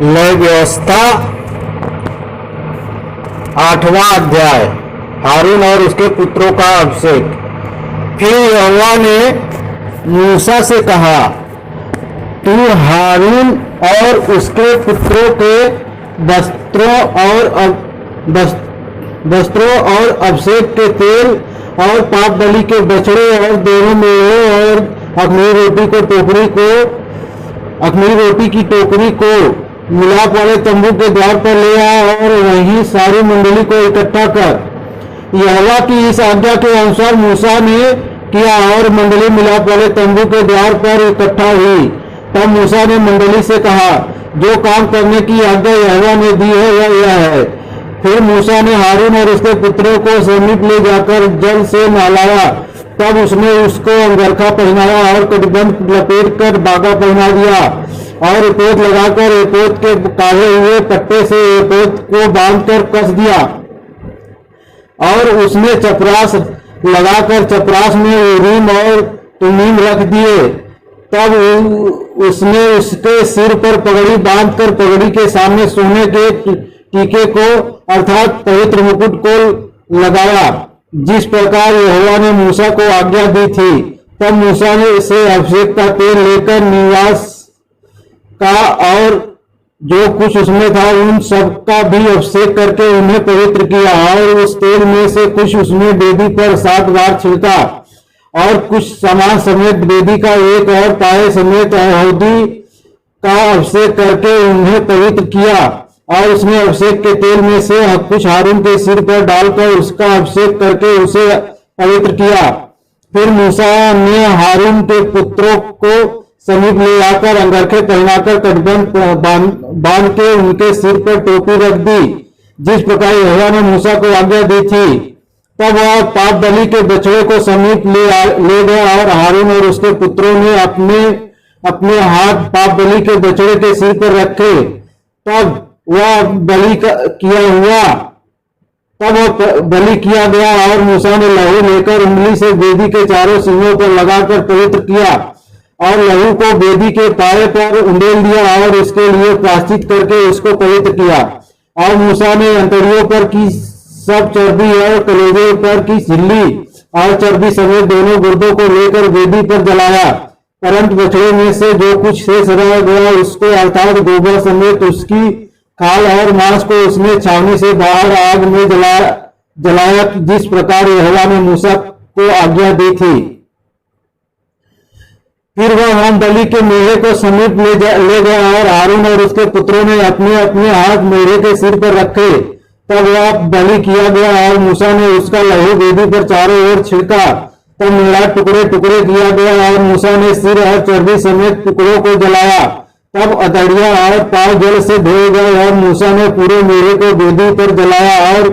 लय व्यवस्था। 8वां अध्याय। हारून और उसके पुत्रों का अभिषेक। फिर यहोवा ने मूसा से कहा, तू हारून और उसके पुत्रों के वस्त्रों और अभिषेक के तेल और पाप बलि के बछड़े और दोनों मेढ़ों और अख़मीरी रोटी की टोकरी को मिलाप वाले तंबू के द्वार पर ले आ और वहीं सारी मंडली को इकट्ठा कर। यहोवा की इस आज्ञा के अनुसार मूसा ने किया और मंडली मिलाप वाले तंबू के द्वार पर इकट्ठा हुई। तब मूसा ने मंडली से कहा, जो काम करने की आज्ञा यहोवा ने दी है वह यह है। फिर मूसा ने हारून और उसके पुत्रों को समीप ले जाकर जल से नहलाया। तब उसने उसको अंगरखा पहनाया और कटिबंध लपेट कर बागा पहना दिया और एपोद लगाकर एपोद के काढ़े हुए पट्टे से एपोद को बांधकर कस दिया। और उसने चपरास लगाकर चपरास में उरीम और तुमीम रख दिए। तब उसने उसके सिर पर पगड़ी बांधकर पगड़ी के सामने सोने के टीके को अर्थात पवित्र मुकुट को लगाया, जिस प्रकार यहोवा ने मूसा को आज्ञा दी थी। तब मूसा ने इसे अभिषेक का तेल लेकर निवास का और जो कुछ उसमें था उन सब का भी अभिषेक करके उन्हें पवित्र किया। और उस तेल में से कुछ उसने वेदी पर 7 बार छिड़का और कुछ सामान समेत वेदी का एक और पाए समेत यहूदी का अभिषेक करके उन्हें पवित्र किया। और उसने अभिषेक के तेल में से कुछ हारून के सिर पर डालकर उसका अभिषेक करके उसे पवित्र किया। फिर मूसा ने हारून के पुत्रों को समीप ले आकर अंगरखे पहनाकर कटबंध बांध के उनके सिर पर टोपी रख दी, जिस प्रकार यहोवा ने मूसा को आज्ञा दी थी। तब वह पाप बलि के बछड़े को समीप ले गया और हारून और उसके पुत्रों ने अपने हाथ पाप बलि के बछड़े के सिर पर रखे। तब वह बलि किया गया और मूसा ने लहू लेकर उंगली से वेदी के चारों सिंगों पर लगाकर पवित्र किया और लहू को वेदी के पाए पर उंडेल दिया और इसके लिए प्रायश्चित करके उसको पवित्र किया। और मूसा ने अंतड़ियों पर की सब चर्बी और कलेजे पर की झिल्ली और चर्बी समेत दोनों गुर्दों को लेकर वेदी पर जलाया। परंतु बछड़े में से जो कुछ शेष रह गया उसको अर्थात गोबर समेत उसकी खाल और मांस को उसने छावनी से बाहर आग में जलाया, जिस प्रकार यहोवा ने मूसा को आज्ञा दी थी। फिर वह होम बलि के मेढ़े को समीप ले गया और हारून और उसके पुत्रों ने अपने अपने हाथ मेढ़े के सिर पर रखे। तब वह बलि किया गया और मूसा ने उसका लहू वेदी पर चारों ओर छिड़का। तब मेढ़ा टुकड़े टुकड़े किया गया और मूसा ने सिर और चर्बी समेत टुकड़ों को जलाया। तब अदड़िया और पांव जल से धोए गए और मूसा ने पूरे मेढ़े को वेदी पर जलाया। और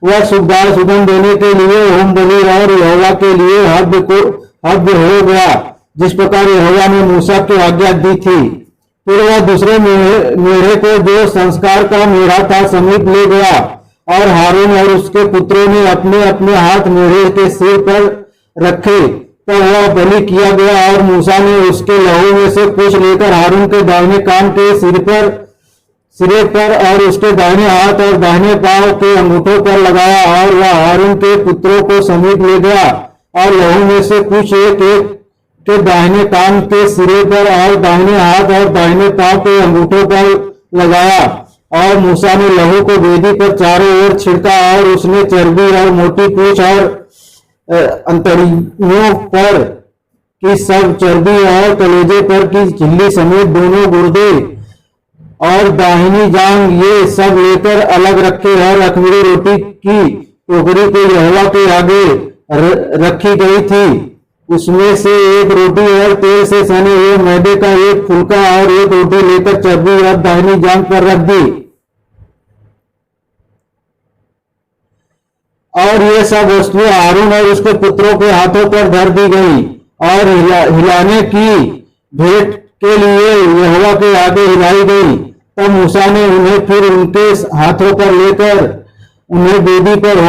वह सुखदार सुगंध देने के लिए होम बलि और यहोवा के लिए हव्य हो गया, जिस प्रकार यहोवा ने मूसा को आज्ञा दी थी। फिर वह दूसरे मेढ़े को जो संस्कार का मेढ़ा था समीप ले गया और हारून और उसके पुत्रों ने अपने अपने हाथ मेढ़े के सिर पर रखे। तब वह बलि किया गया और मूसा ने उसके लहू में से कुछ लेकर हारून के दाहिने कान के सिरे पर और उसके दाहिने हाथ और दाहिने पांव के अंगूठों पर लगाया। और वह हारून के पुत्रों को समीप ले गया और लहू में से कुछ एक के दाहिने कान के सिरे पर और दाहिने हाथ और दाहिने पांव के अंगूठों पर लगाया। और मूसा ने लहू को वेदी पर चारों ओर छिड़का और उसने चर्बी और मोटी पूंछ और अंतड़ियों पर की सब चर्बी और कलेजे पर की झिल्ली समेत दोनों गुर्दे और दाहिनी जांग ये सब लेकर अलग रखे। और अख़मीरी रोटी की टोकरी को यहोवा के आगे रखी गई थी। उसमें से एक रोटी और तेल से सने हुए मैदे का एक फुलका और एक रोटी लेकर चर्बी और दाहिनी जांग पर रख दी। और ये सब वस्तुएं हारून और उसके पुत्रों के हाथों पर धर दी गई और हिलाने की भेंट के लिए यहोवा के आगे हिलाई गई। तब मूसा ने उन्हें फिर उनके हाथों पर लेकर उन्हें वेदी पर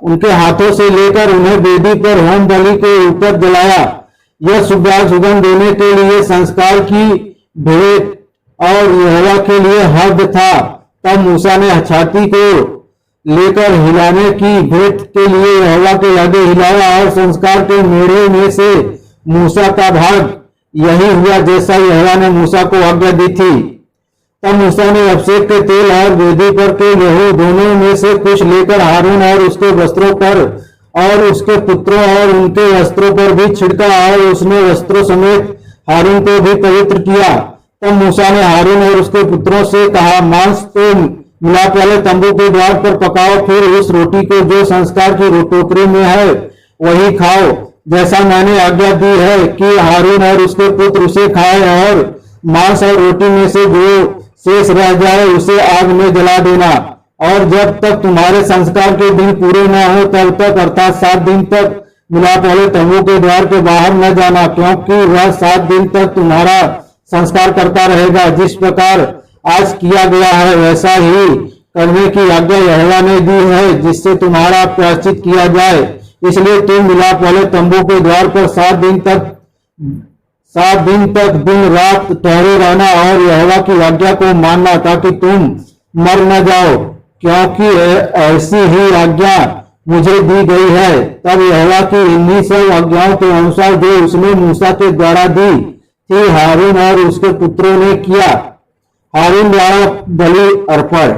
उनके हाथों से लेकर उन्हें वेदी पर होम बलि के ऊपर जलाया। यह सुगंध देने के लिए संस्कार की भेंट और यहोवा के लिए हव्य था। तब मूसा ने छाती को लेकर हिलाने की भेंट के लिए यहोवा के आगे हिलाया और संस्कार के मेढ़े में से मूसा का भाग यही हुआ जैसा यहोवा ने मूसा को आज्ञा दी थी। तब मूसा ने अभिषेक के तेल और वेदी पर के लहू दोनों में से कुछ लेकर हारून और उसके वस्त्रों पर और उसके पुत्रों और उनके वस्त्रों पर भी छिड़का और उसने वस्त्रों समेत हारून को भी पवित्र किया। तब मूसा ने हारून और उसके पुत्रों से कहा, मांस तो मिलाप वाले तंबू के द्वार पर पकाओ, फिर उस रोटी को जो संस्कार की टोकरी में है वही खाओ, जैसा मैंने आज्ञा दी है कि हारून और उसके पुत्र उसे खाए। और मांस और रोटी में से जो शेष रह जाए उसे आग में जला देना। और जब तक तुम्हारे संस्कार के दिन पूरे न हो तब तक अर्थात 7 दिन तक मिलाप वाले तंबू के द्वार के बाहर न जाना, क्योंकि वह 7 दिन तक तुम्हारा संस्कार करता रहेगा। जिस प्रकार आज किया गया है वैसा ही करने की आज्ञा यहोवा ने दी है, जिससे तुम्हारा प्रायश्चित किया जाए। इसलिए तुम मिलाप वाले तंबू के द्वार पर 7 दिन तक दिन रात ठहरे रहना और यहोवा की आज्ञा को मानना, ताकि तुम मर न जाओ, क्योंकि ऐसी ही आज्ञा मुझे दी गई है। तब यहोवा की इन्हीं सब आज्ञाओं के अनुसार जो उसने मूसा के द्वारा दी थी हारून और उसके पुत्रों ने किया। हारून द्वारा बलि अर्पण।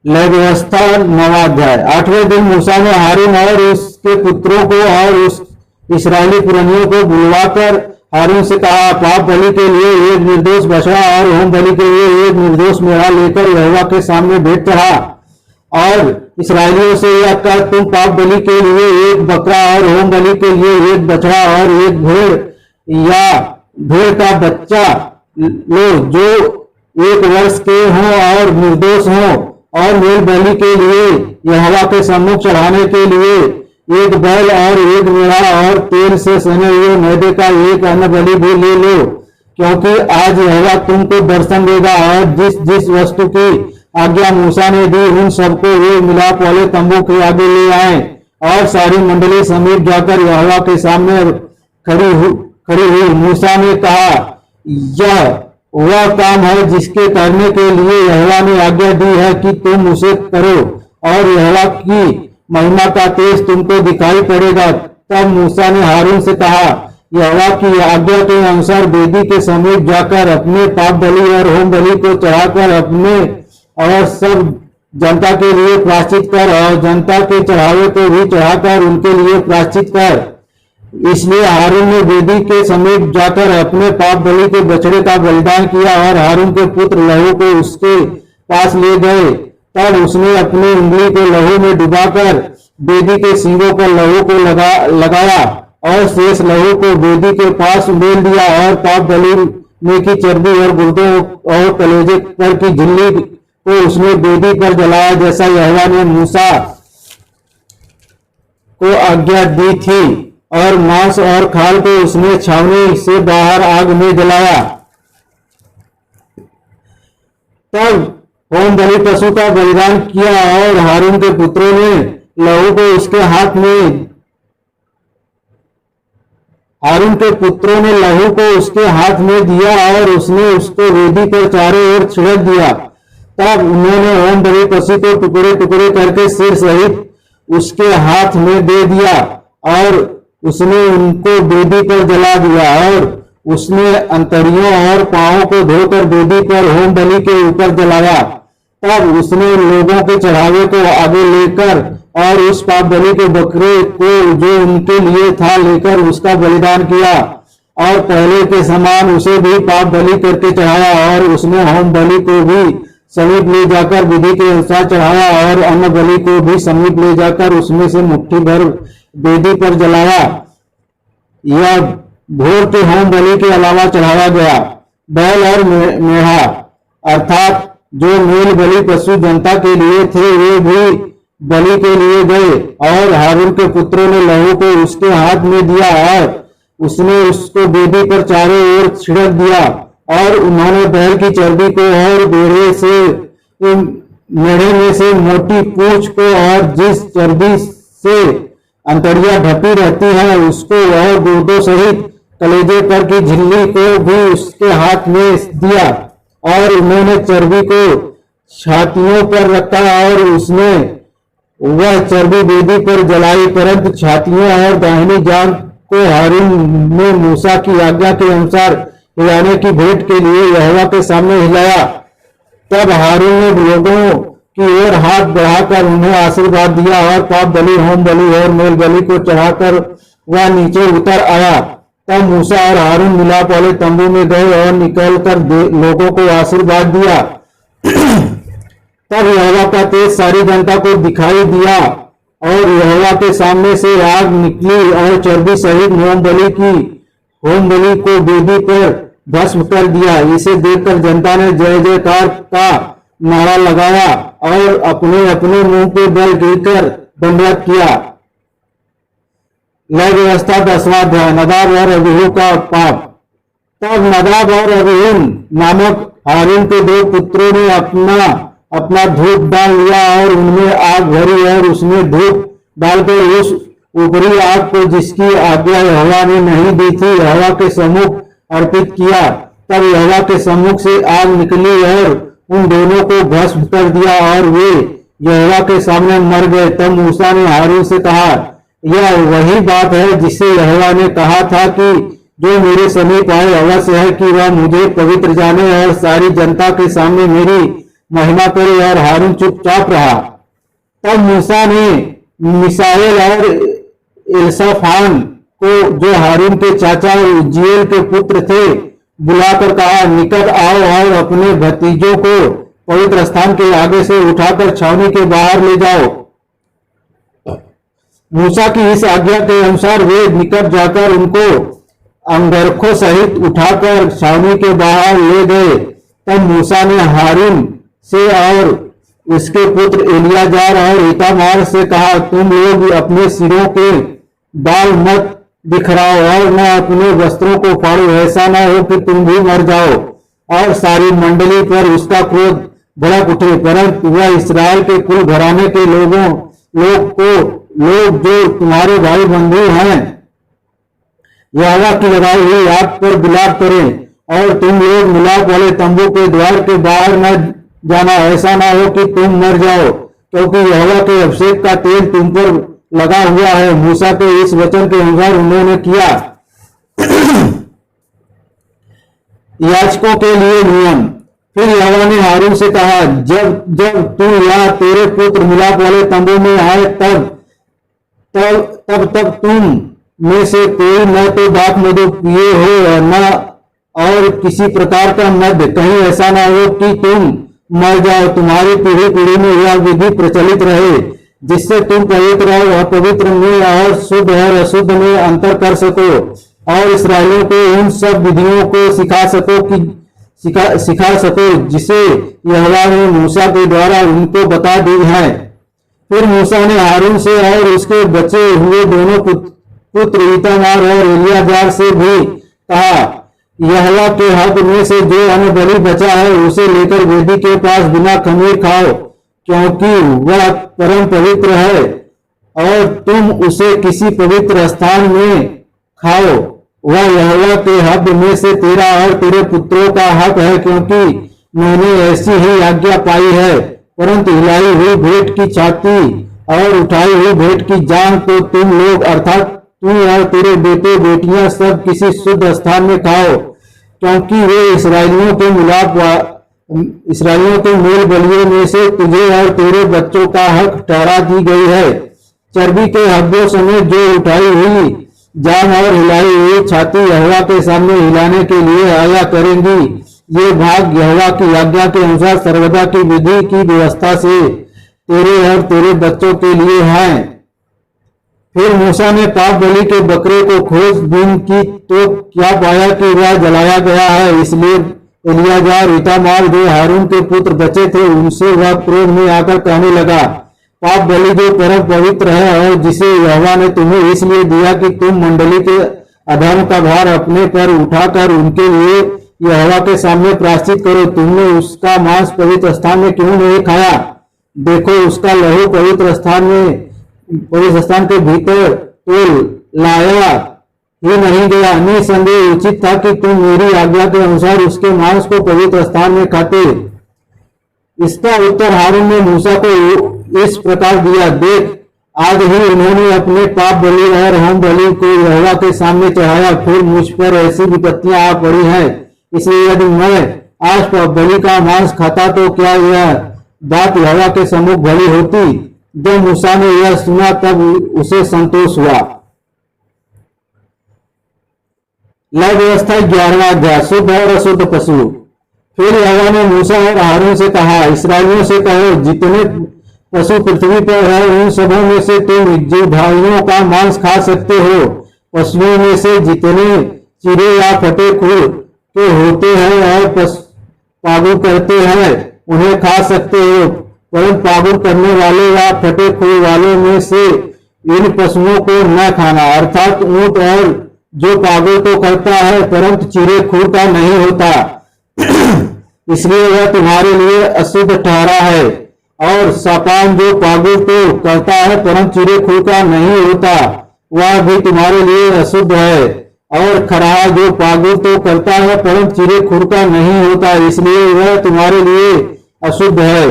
लय व्यवस्था 9वां अध्याय। 8वें दिन मूसा ने हारून और उसके पुत्रों को और उस इस्राएली पुरनियों को बुलवाकर हारून से कहा, पाप बलि के लिए एक निर्दोष बछड़ा और होम बलि के लिए एक निर्दोष मेढ़ा लेकर यहोवा के सामने भेंट चढ़ा। और इस्राएलियों से यह कह, तुम पाप बलि के लिए एक बकरा और होम बलि के लिए एक बछड़ा और एक भेड़ या भेड़ का बच्चा लो जो 1 वर्ष के हों और निर्दोष हों। और मेल बलि के लिए यहोवा के सम्मुख चढ़ाने के लिए एक बैल और एक मेढ़ा और तेल से सने हुए मैदे का एक अन्न बलि भी ले लो, क्योंकि आज यहोवा तुमको दर्शन देगा। और जिस जिस वस्तु की आज्ञा मूसा ने दी उन सबको वे मिलाप वाले तंबू के आगे ले आए। और सारी मंडली समीप जाकर यहोवा के सामने खड़ी हुई। मूसा ने कहा, यह वह काम है जिसके करने के लिए यहोवा ने आज्ञा दी है कि तुम उसे करो, और यहोवा की महिमा का तेज तुमको दिखाई पड़ेगा। तब मूसा ने हारून से कहा, यहोवा की आज्ञा के अनुसार वेदी के समीप जाकर अपने पाप बलि और होम बलि को चढ़ाकर अपने और सब जनता के लिए प्रायश्चित कर, और जनता के चढ़ावे को भी चढ़ाकर उनके लिए प्रायश्चित कर। इसलिए हारून ने वेदी के समीप जाकर अपने पाप बलि के बछड़े का बलिदान किया और हारून के पुत्र लहू को उसके पास ले गए। तब उसने अपनी उंगली को लहू में डुबाकर वेदी के सींगों पर लहू को लगाया और शेष लहू को वेदी के पास उंडेल दिया। और पाप बलि में की चर्बी और गुर्दों और कलेजे पर की झिल्ली को उसने वेदी पर जलाया, जैसा यहोवा ने मूसा को आज्ञा दी थी। और मांस और खाल को उसने छावनी से बाहर आग में जलाया। तब होम बलि पशु का बलिदान किया और हारून के पुत्रों ने लहू को उसके हाथ में दिया और उसने उसको वेदी पर चारों ओर छिड़क दिया। तब उन्होंने होम बलि पशु को टुकड़े टुकड़े करके सिर सहित उसके हाथ में दे दिया और उसने उनको वेदी पर जला दिया। और उसने अंतड़ियों और पांवों को धोकर वेदी पर होम बलि के ऊपर जलाया। तब उसने लोगों के चढ़ावे को आगे लेकर और उस पाप बलि के बकरे को जो उनके लिए था लेकर उसका बलिदान किया, और पहले के समान उसे भी पाप बलि करके चढ़ाया। और उसने होम बलि को भी समीप ले जाकर विधि के अनुसार चढ़ाया और अन्न बलि को भी समीप ले जाकर उसमें से मुट्ठी भर वेदी पर जलाया। यह भोर के होम बलि के अलावा चढ़ाया गया। बैल और मेढ़ा अर्थात जो मेल बलि पशु जनता के लिए थे वे भी बलि के लिए गए। और हारून के पुत्रों ने लहू को उसके हाथ में दिया और उसने उसको वेदी पर चारों ओर छिड़क दिया। और उन्होंने बैल की चर्बी को और मेढ़े में से मोटी पूंछ को और जिस चर्बी से अंतड़ियां ढपी रहती हैं उसको और गुर्दों सहित कलेजे पर की झिल्ली को भी उसके हाथ में दिया और उन्होंने चर्बी को छातियों पर रखा और उसने वह चर्बी वेदी पर जलाई, परंतु छातियों और दाहिनी जांघ को हारून ने मूसा की आज्ञा के अनुसार हिलाने की भेंट के लिए यहोवा के सामने हिलाया। तब हारून ने लोगों की ओर हाथ बढ़ाकर उन्हें आशीर्वाद दिया और पाप बलि, होम बलि और मेल बलि को चढ़ाकर वह नीचे उतर आया। तब मूसा और हारून मिलाप वाले तंबू में गए और निकलकर लोगों को आशीर्वाद दिया। तब यहोवा का तेज सारी जनता को दिखाई दिया और यहोवा के सामने से आग निकली और चर्बी सहित होम बलि को वेदी पर भस्म कर दिया। इसे देखकर जनता ने जय जयकार का नारा लगाया और अपने अपने मुंह पे बल गिरकर दंडवत किया। लय व्यवस्था 10वां अध्याय। नदाब और अबीहू का पाप। तब नदाब और अबीहू नामक हारून के 2 पुत्रों ने अपना धूप डाल लिया और उनमें आग भरी और उसमें धूप डालकर उस ऊपरी आग को जिसकी आज्ञा यहोवा ने नहीं दी थी यहोवा के सम्मुख अर्पित किया। तब यहोवा के सम्मुख से आग निकली और उन दोनों को भस्म कर दिया और वे यहोवा के सामने मर गए। तब मूसा ने हारून से कहा, यह वही बात है जिसे यहोवा ने कहा था कि जो मेरे समीप आए अवश्य है कि वह मुझे पवित्र जाने और सारी जनता के सामने मेरी महिमा करे। और हारून चुपचाप रहा। तब मूसा ने मिसाएल और एल्साफान को, जो हारून के चाचा उज्जीएल के पुत्र थे, बुलाकर कहा, निकट आओ और अपने भतीजों को पवित्र स्थान के आगे से उठाकर छावनी के बाहर ले जाओ। मूसा की इस आज्ञा के अनुसार वे निकट जाकर उनको अंगरखों सहित उठाकर छावनी के बाहर ले गए। तब मूसा ने हारून से और उसके पुत्र एलियाजार और इतामार से कहा, तुम लोग अपने सिरों के बाल मत बिखराओ और न अपने वस्त्रों को फाड़ो, ऐसा न हो कि तुम भी मर जाओ। और सारी मंडली पर उसका क्रोध भड़क उठे, परंतु वह इसराइल के कुल घराने के लोग जो तुम्हारे भाई बंधु हैं यहोवा की लगाई हुई आग पर विलाप करें। और तुम लोग मिलाप वाले तंबू के द्वार के बाहर न जाना, ऐसा ना हो कि तुम मर जाओ, क्योंकि यहोवा के अभिषेक का तेल तुम पर लगा हुआ है। मूसा के इस वचन के अनुसार उन्होंने किया। याजकों के लिए नियम। फिर यहोवा ने हारून से कहा, जब तू या तेरे पुत्र मिलाप वाले तंबू में आए तब तुम में से कोई न तो दाख मधु पिए हो न और किसी प्रकार का मद्य, कहीं ऐसा ना हो कि तुम मर जाओ। तुम्हारी पीढ़ी पीढ़ी में यह विधि प्रचलित रहे, जिससे तुम पवित्र और अपवित्र में और शुद्ध और अशुद्ध में अंतर कर सको और इसराइलियों को उन सब विधियों को सिखा सको जिसे यहोवा ने मूसा के द्वारा उनको बता दी है। फिर मूसा ने हारून से और उसके बचे हुए दोनों पुत्र इतामार और एलियाजार से भी कहा, यहोवा के हक में से जो अन्न बलि बचा है उसे लेकर वेदी के पास बिना खमीर खाओ, क्योंकि वह परम पवित्र है, और तुम उसे किसी पवित्र स्थान में खाओ। वह यहोवा के हक में से तेरा और तेरे पुत्रों का हक है, क्योंकि मैंने ऐसी ही आज्ञा पाई है। परंतु हिलाई हुई भेंट की छाती और उठाई हुई भेंट की जांघ तो तुम लोग अर्थात तू और तेरे बेटे बेटियां सब किसी शुद्ध स्थान में खाओ, क्योंकि वे इसराइलियों के मेल बलियों में से तुझे और तेरे बच्चों का हक ठहरा दी गई है। चर्बी के हड्डियों समेत जो उठाई हुई जांघ और हिलाई हुई छाती यहोवा के सामने हिलाने के लिए आया करेंगी। ये भाग यहोवा की आज्ञा के अनुसार सर्वदा की विधि की व्यवस्था से तेरे और तेरे बच्चों के लिए हैं। फिर मूसा ने पाप बलि के बकरे को खोजबीन की तो क्या पाया कि वह जलाया गया है। इसलिए एलियाजार इतामार जो हारून के पुत्र बचे थे उनसे वह क्रोध में आकर कहने लगा, पाप बलि जो परम पवित्र है और जिसे यहोवा ने तुम्हें इसलिए दिया कि तुम मंडली के अधर्म का भार अपने पर उठाकर उनके लिए यहोवा के सामने प्रायश्चित करो, तुमने उसका मांस पवित्र स्थान में क्यों नहीं खाया। देखो, उसका लहू पवित्र स्थान के भीतर तो लाया ही नहीं गया। निसंदेह उचित था कि तुम मेरी आज्ञा के अनुसार उसके मांस को पवित्र स्थान में खाते। इसका उत्तर हारून ने मूसा को इस प्रकार दिया, देख आज ही उन्होंने अपने पाप बलि और होम बलि को यहोवा के सामने चढ़ाया, फिर मुझ पर ऐसी विपत्तियां आ पड़ी हैं। इसलिए यदि मैं आज बलि का मांस खाता तो क्या यह बात यहोवा के सम्मुख भली होती। जब मूसा ने यह सुना तब उसे संतोष हुआ। लय व्यवस्था 11वां अध्याय, शुद्ध और अशुद्ध पशु। फिर यहोवा ने मूसा और हारून से कहा, इसराइलियों से कहो, जितने पशु पृथ्वी पर है उन सबों में से तुम जीवधारियों का मांस खा सकते हो। पशुओं में से जितने चिरे या फटे खुर के होते हैं और पागुर करते हैं उन्हें खा सकते हो, परंतु पागुर करने वाले या फटे खुर वालों में से इन पशुओं को न खाना, अर्थात ऊंट और जो पागुर तो करता है परंतु चिरे खुर का नहीं होता, इसलिए वह तुम्हारे लिए अशुद्ध ठहरा है। और सापान जो पागुर तो करता है परंतु चिरे खुर का नहीं होता, वह भी तुम्हारे लिए अशुद्ध है। और खरहा जो पागुर तो करता है परंतु चिरे खुर का नहीं होता, इसलिए वह तुम्हारे लिए अशुद्ध है।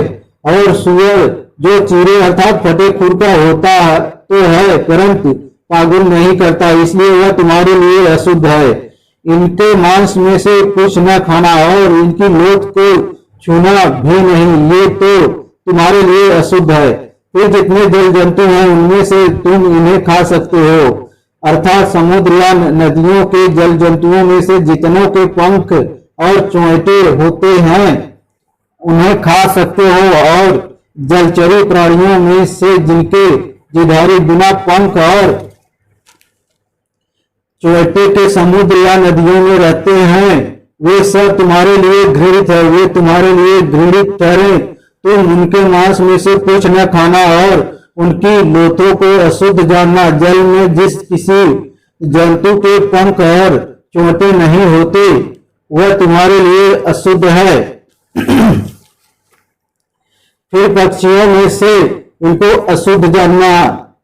और सूअर जो चिरे अर्थात फटे खुर का होता तो है परंतु पागुर नहीं करता, इसलिए वह तुम्हारे लिए अशुद्ध है। इनके मांस में से कुछ न खाना और इनकी लोथ को छूना भी नहीं, ये तो तुम्हारे लिए अशुद्ध है। फिर जितने जल जंतु हैं उनमें से तुम इन्हें खा सकते हो, अर्थात समुद्र या नदियों के जल जंतुओं में से जितनों के पंख और चोंटे होते हैं उन्हें खा सकते हो, और जलचरी प्राणियों में से जिनके जिधारी बिना पंख और चोटे के समुद्र या नदियों में रहते हैं वे सब तुम्हारे लिए घृणित है, वे तुम्हारे लिए घृणित ठहरे। तुम उनके मांस में से कुछ न खाना और उनकी लोथों को अशुद्ध जानना। जल में जिस किसी जंतु के पंख और चोटे नहीं होते वह तुम्हारे लिए अशुद्ध है। फिर पक्षियों में से इनको अशुद्ध जानना,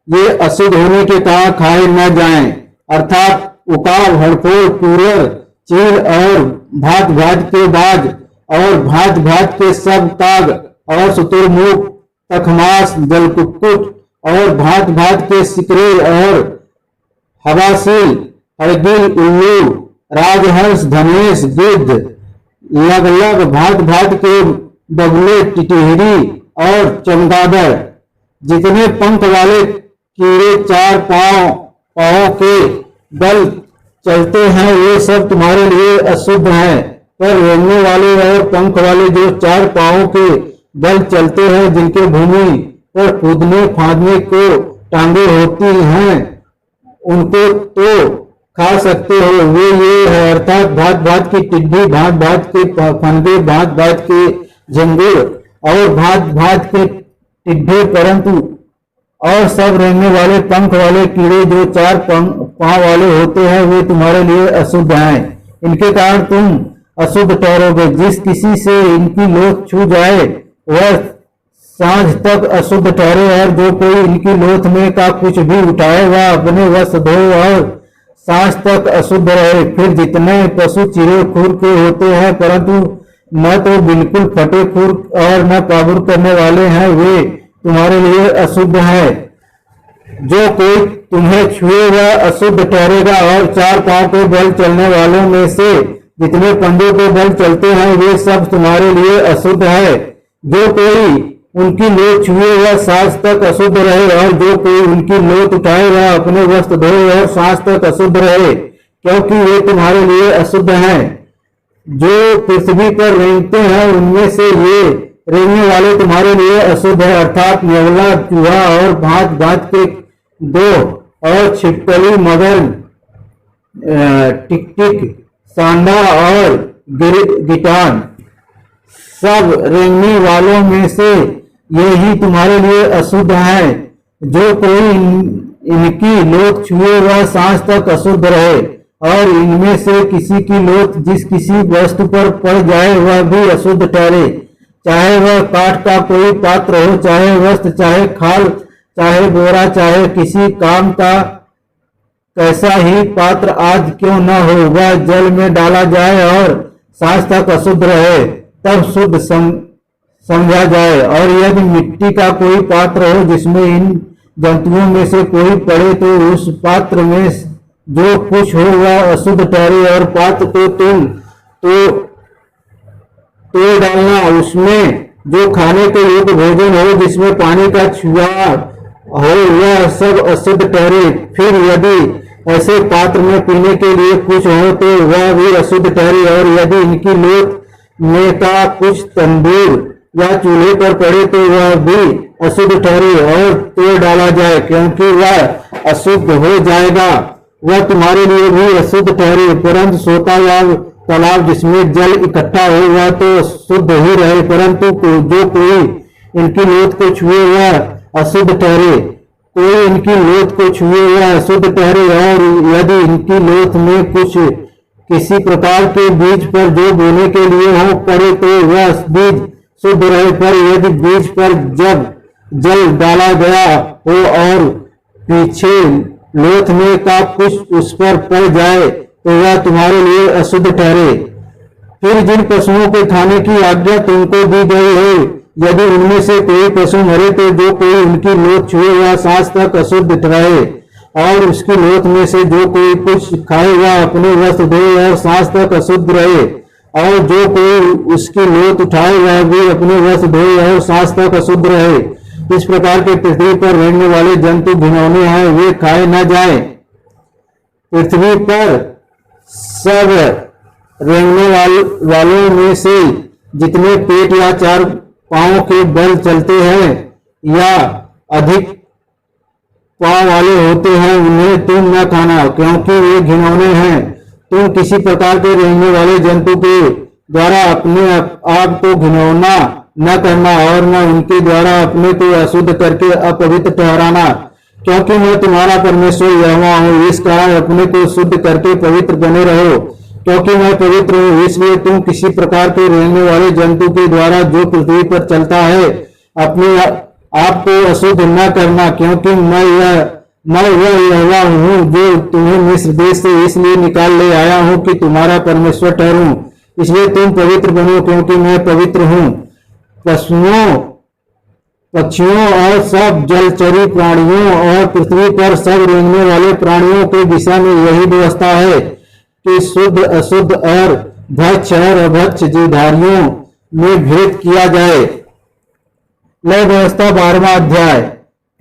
ये अशुद्ध होने के कारण खाए न जाएं, अर्थात उकाब, हड़फोड़, पूरर, चील और भात भात के बाज और भात भात के सब काग और शुतुरमुर्ग, तखमास, जलकुक्कुट और भात भात के सिकरे और हवासील, हरगिल, उल्लू, राजहंस, धनेश, गिद्ध, लगलग, भात भात के बगुले, टिटहरी और चमगादड़, जितने पंख वाले कीड़े चार पांव के बल चलते हैं वे सब तुम्हारे लिए अशुद्ध हैं। पर रेंगने वाले और पंख वाले जो चार पांवों के बल चलते हैं, जिनके भूमि पर कूदने फांदने को टांगे होती हैं, उनको तो खा सकते हो। वे ये है, अर्थात भात भात की टिड्डी, भात भात के फंदे, भात भात के झंगुर और भात भात के टिड्डे, परंतु और सब रेंगने वाले पंख वाले कीड़े जो चार पांव वाले होते हैं वे तुम्हारे लिए अशुद्ध हैं। इनके कारण तुम अशुद्ध ठहरोगे। जिस किसी से इनकी लोथ छू जाए वह सांझ तक अशुद्ध ठहरे, और जो कोई इनकी लोथ में का कुछ भी उठाए वह अपने वस्त्र धोए और सांझ तक अशुद्ध रहे। फिर जितने पशु चिरे खुर के होते हैं परंतु न तो बिल्कुल फटे खुर और न पागुर करने वाले हैं वे तुम्हारे लिए अशुद्ध है। जो कोई तुम्हें छुए वह अशुद्ध ठहरेगा। और चार पांव के बल चलने वालों में से जितने पंडों के बल चलते हैं वे सब तुम्हारे लिए अशुद्ध है। जो कोई उनकी लोथ छुए वह सांझ तक अशुद्ध रहे, और जो कोई उनकी लोथ उठाए वह अपने वस्त्र धोए और सांझ तक अशुद्ध रहे, क्योंकि वे तुम्हारे लिए अशुद्ध हैं। जो पृथ्वी पर रेंगते हैं उनमें से ये रेंगने वाले तुम्हारे लिए अशुद्ध है, अर्थात नेवला, चूहा और भांत भांत के दो और छिपकली, मगर, टिकटिक, सांडा और गिटान, सब रेंगने वालों में से ये ही तुम्हारे लिए अशुद्ध है। जो कोई इनकी लोथ छुए वह सांझ तक अशुद्ध रहे, और इनमें से किसी की लोथ जिस किसी वस्तु पर पड़ जाए वह भी अशुद्ध ठहरे, चाहे वह काठ का कोई पात्र हो, चाहे वस्त्र, चाहे खाल, चाहे बोरा, चाहे किसी काम का कैसा ही पात्र आज क्यों न हो, वह जल में डाला जाए और सांस तक अशुद्ध रहे, तब शुद्ध समझा जाए। और यदि मिट्टी का कोई पात्र हो जिसमें इन जंतुओं में से कोई पड़े, तो उस पात्र में जो कुछ हो वह अशुद्ध ठहरे, और पात्र को तुम तोड़ डालना। उसमें जो खाने के योग्य भोजन हो जिसमें पानी का छुआ हो वह सब अशुद्ध ठहरे। फिर यदि ऐसे पात्र में पीने के लिए कुछ हो तो वह भी अशुद्ध ठहरे। और यदि इनकी लोथ में का कुछ तंदूर या चूल्हे पर पड़े तो वह भी अशुद्ध ठहरे और तोड़ डाला जाए, क्योंकि वह अशुद्ध हो जाएगा, वह तुम्हारे लिए भी अशुद्ध ठहरे। परंतु सोता या तालाब जिसमें जल इकट्ठा हो वह तो शुद्ध ही रहे, परंतु जो कोई इनकी लोथ को छुए वह अशुद्ध ठहरे। कोई इनकी लोथ को छुए वह अशुद्ध ठहरे। और यदि इनकी लोथ में कुछ किसी प्रकार के बीज पर जो बोने के लिए हो पड़े तो वह बीज शुद्ध रहे। पर यदि बीज पर जब जल डाला गया हो और पीछे लोथ में का कुछ उस पर पड़ जाए तो वह तुम्हारे लिए अशुद्ध ठहरे। फिर जिन पशुओं को खाने की आज्ञा तुमको दी गई है, यदि उनमें से कोई पशु मरे तो जो कोई उनकी लोथ छुए वह सांस तक अशुद्ध रहे। और उसकी लोथ में से जो कोई कुछ खाए वह अपने वस्त्र धोए और सांस तक अशुद्ध रहे। और जो कोई उसकी लोथ उठाए वह भी अपने वस्त्र धोए और सांस तक अशुद्ध रहे। इस प्रकार के पृथ्वी पर रहने वाले जंतु घिनौने हैं, वे खाए न जाए। पृथ्वी पर सब रेंगने वालों में से जितने पेट या चार पांव के बल चलते हैं या अधिक पांव वाले होते हैं उन्हें तुम न खाना, क्योंकि वे घिनौने हैं। तुम किसी प्रकार के रेंगने वाले जंतु के द्वारा अपने आप को घिनौना न करना और न उनके द्वारा अपने को अशुद्ध करके अपवित्र ठहराना, क्योंकि मैं तुम्हारा परमेश्वर यहोवा हूँ। इस कारण अपने को शुद्ध करके पवित्र बने रहो, क्योंकि मैं पवित्र हूँ। इसलिए तुम किसी प्रकार के रेंगने वाले जंतु के द्वारा जो पृथ्वी पर चलता है अपने आप को अशुद्ध न करना, क्योंकि मैं वह यहोवा हूँ जो तुम्हें मिस्र देश से इसलिए निकाल ले आया हूँ कि तुम्हारा परमेश्वर ठहरूं। इसलिए तुम पवित्र बनो, क्योंकि मैं पवित्र हूँ। पशुओं, पक्षियों और सब जलचरी प्राणियों और पृथ्वी पर सब रेंगने वाले प्राणियों के विषय में यही व्यवस्था है कि शुद्ध अशुद्ध और भक्ष और अभक्ष जीवधारियों में भेद किया जाए। लय व्यवस्था 12वां अध्याय,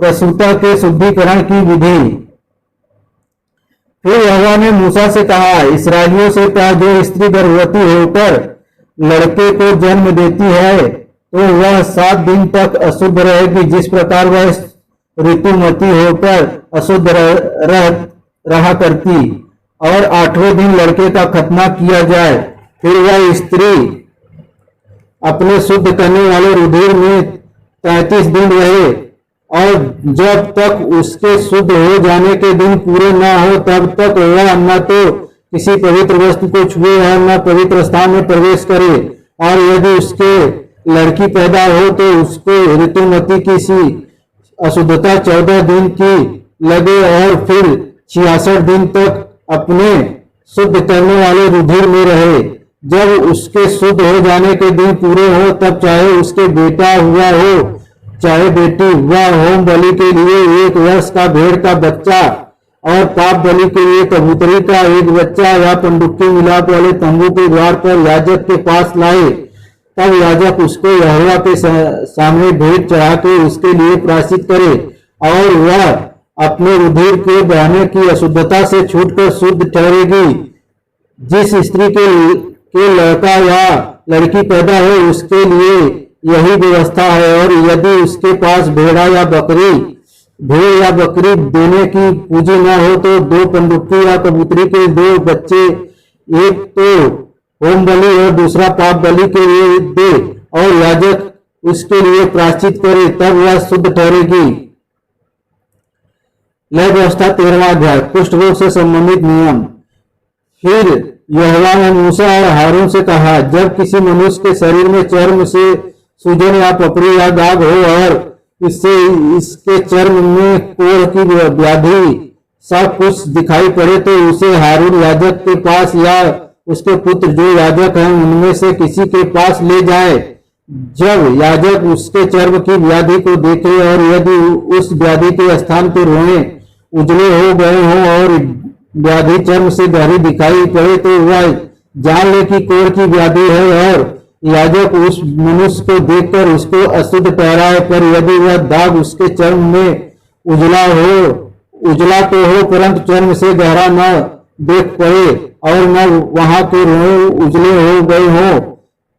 प्रसूता के शुद्धिकरण की विधि। फिर यहोवा ने मूसा से कहा, इस्राएलियों से कहा, जो स्त्री गर्भवती होकर लड़के को जन्म देती है तो वह 7 दिन तक अशुद्ध रहेगी, जिस प्रकार वह ऋतुमती होकर अशुद्ध रहा करती। और 8वें दिन लड़के का खतना किया जाए। फिर वह स्त्री अपने शुद्ध करने वाले रुधिर में 33 दिन रहे, और जब तक उसके शुद्ध हो जाने के दिन पूरे न हो तब तक वह न तो किसी पवित्र वस्तु को छुए और न पवित्र स्थान में प्रवेश करे। और यदि उसके लड़की पैदा हो तो उसको ऋतुमती की सी अशुद्धता 14 दिन की लगे, और फिर 66 दिन तक अपने शुद्ध करने वाले रुधिर में रहे। जब उसके शुद्ध हो जाने के दिन पूरे हो तब चाहे उसके बेटा हुआ हो चाहे बेटी, वह होम बलि के लिए 1 वर्ष का भेड़ का बच्चा और पाप बलि के लिए कबूतरी का एक बच्चा या पंडुक्की मिलाप वाले तंबू के द्वार पर याजक के पास लाए। तब याजक उसको यहोवा के सामने भेंट चढ़ा के उसके लिए प्रायश्चित करे, और वह अपने रुधिर के बहने की अशुद्धता से छूटकर शुद्ध ठहरेगी। जिस स्त्री के लड़का या लड़की पैदा हो उसके लिए यही व्यवस्था है। और यदि उसके पास भेड़ या बकरी देने की पूंजी न हो तो 2 पंडुक्की या कबूतरी के 2 बच्चे, एक तो होम बलि और दूसरा पाप बलि के लिए दे, और याजक उसके लिए प्रायश्चित करे, तब वह शुद्ध ठहरेगी। लय व्यवस्था 13वां अध्याय, कुष्ठ रोग से संबंधित नियम। फिर यहोवा ने मूसा और हारून से कहा, जब किसी मनुष्य के शरीर में चर्म से सूजन या पपड़ी या दाग हो और इससे इसके चर्म में कोढ़ की व्याधि सब कुछ दिखाई पड़े तो उसे हारून याजक के पास या उसके पुत्र जो याजक हैं उनमें से किसी के पास ले जाए। जब याजक उसके चर्म की व्याधि को देखे और यदि उस व्याधि के स्थान पर रोए उजले हो गए हों और व्याधि चर्म से गहरी दिखाई पड़े तो वह जान ले कि कोढ़ की व्याधि है और याजक उस मनुष्य को देखकर उसको अशुद्ध ठहराए। पर यदि वह दाग उसके चर्म में उजला तो हो परंतु चर्म से गहरा न देख पड़े और न वहां के रोए उजले हो गए हो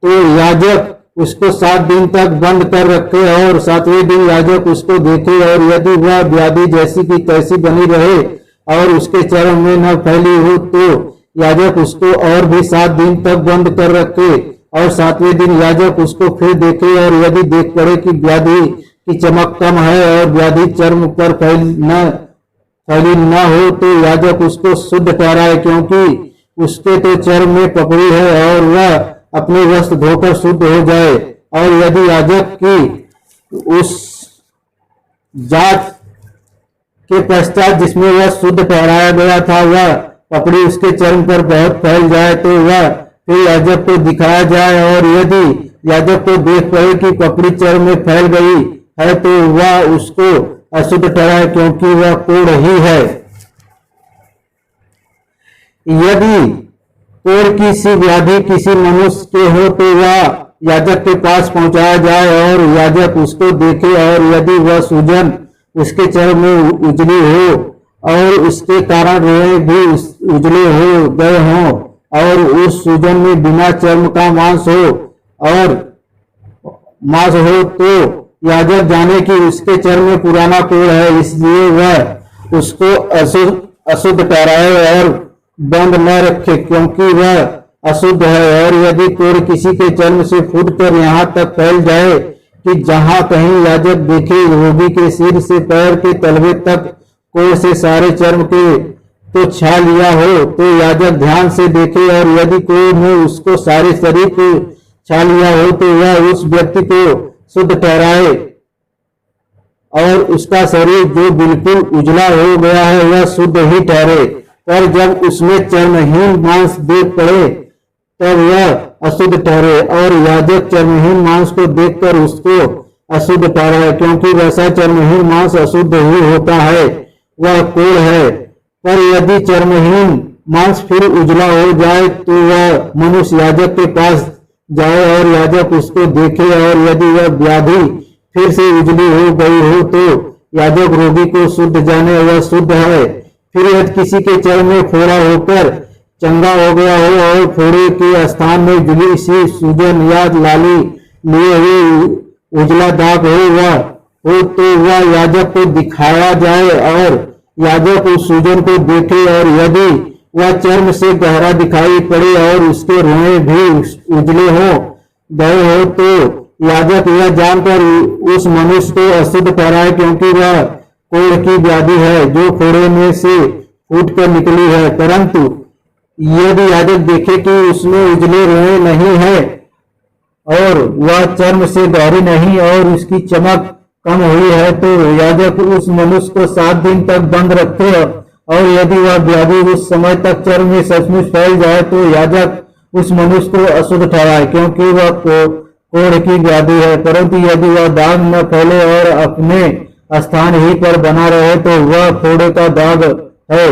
तो याजक उसको 7 दिन तक बंद कर रखे और 7वें दिन याजक उसको देखे और यदि वह व्याधि जैसी की तैसी बनी रहे और उसके चर्म में न फैली हो तो याजक उसको और भी 7 दिन तक बंद कर रखे और 7वें दिन याजक उसको फिर देखे और यदि देख पड़े कि व्याधि की चमक कम है और व्याधि चर्म पर फैली न हो तो याजक उसको शुद्ध ठहराए, क्योंकि उसके तो चर्म में पपड़ी है और वह अपने वस्त्र धोकर शुद्ध हो जाए। और यदि याजक की उस जात के पश्चात जिसमें वह शुद्ध ठहराया गया था वह पपड़ी उसके चर्म पर बहुत फैल जाए तो वह फिर याजक को दिखाया जाए और यदि याजक को देख पड़े कि पपड़ी चर्म में फैल गई है तो वह उसको अशुद्ध ठहराए, क्योंकि वह कोढ़ ही है। यदि कोढ़ की सी व्याधि किसी मनुष्य के हो तो वह याजक के पास पहुंचाया जाए और याजक उसको देखे और यदि वह सूजन उसके चर्म में उजली हो और उसके कारण रोए भी उजले हो गए हों और उस सूजन में बिना चर्म का मांस हो तो याजक जाने कि उसके चर्म में पुराना कोढ़ है, इसलिए वह उसको अशुद्ध ठहराए और बंद न रखे, क्योंकि वह अशुद्ध है। और यदि कोढ़ किसी के चर्म से फूटकर यहाँ तक फैल जाए कि जहां कहीं याजक देखे रोगी के सिर से पैर के तलवे तक कोढ़ से सारे चर्म के तो छा लिया हो तो याजक ध्यान से देखे और यदि कोढ़ ने उसको सारे शरीर को छा लिया हो तो वह उस व्यक्ति को शुद्ध ठहराए और उसका शरीर जो बिल्कुल उजला हो गया है वह शुद्ध ही ठहरे। पर जब उसमें चर्महीन मांस देख पड़े तब वह अशुद्ध ठहरे और याजक चर्महीन मांस को देखकर उसको अशुद्ध ठहराए, क्योंकि वैसा चर्महीन मांस अशुद्ध ही होता है, वह कोढ़ है। पर यदि चर्महीन मांस फिर उजला हो जाए तो वह मनुष्य याजक के पास जाए और याजक उसको देखे और यदि वह व्याधि फिर से उजली हो गई हो तो याजक रोगी को शुद्ध जाने वह शुद्ध है। फिर यदि किसी के चर्म में फोड़ा होकर चंगा हो गया हो और फोड़े के स्थान में उजली सी सूजन या लाली लिए हुए उजला दाग हो तो वह याजक को दिखाया जाए और याजक उस सूजन को देखे और यदि वह चर्म से गहरा दिखाई पड़े और उसके रोए भी उजले हो गए हो तो याजक यह जानकर उस मनुष्य को अशुद्ध ठहराए, क्योंकि वह कोढ़ की व्याधि है जो फोड़े में से फूट कर निकली है। परंतु यदि याजक देखे कि उसमें उजले रोए नहीं है और वह चर्म से गहरी नहीं और उसकी चमक कम हुई है तो याजक उस मनुष्य को 7 दिन तक बंद रखे और यदि वह व्याधि उस समय तक चर्म में सचमुच फैल जाए तो याजक उस मनुष्य को अशुद्ध ठहराए, क्योंकि वह कोढ़ की व्याधि है। परंतु यदि वह दाग न फैले और अपने स्थान ही पर बना रहे तो वह फोड़े का दाग है,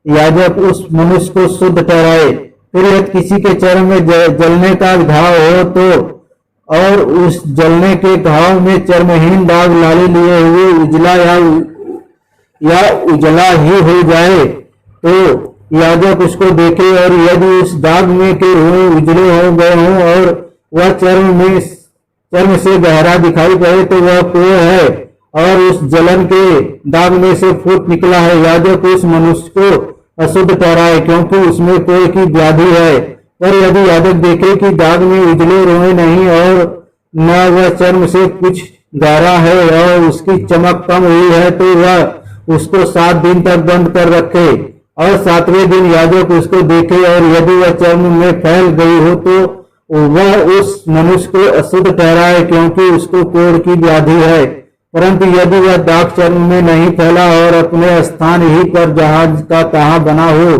याजक उस मनुष्य को शुद्ध ठहराए। फिर यदि किसी के चर्म में जलने का घाव हो तो और उस जलने के घाव में चर्महीन दाग लाली लिए हुए उजला या उजला ही हो जाए तो याजक उसको देखे और यदि उस दाग में के हुए उजले हो गए हों और वह चर्म से गहरा दिखाई पड़े तो वह कोढ़ है और उस जलन के दाग में से फूट निकला है, याजक उस मनुष्य को अशुद्ध ठहराए, क्योंकि उसमें कोढ़ की व्याधि है। पर यदि याजक देखे कि दाग में उजले रोए नहीं और न वह चर्म से कुछ गहरा है और उसकी चमक कम हुई है तो वह उसको 7 दिन तक बंद कर रखे और 7वें दिन याजक उसको देखे और यदि वह चर्म में फैल गई हो तो वह उस मनुष्य को अशुद्ध ठहराए, क्योंकि उसको कोढ़ की व्याधि है परंतु यदि वह दाग चर्म में नहीं फैला और अपने स्थान ही पर जहां का तहां बना हो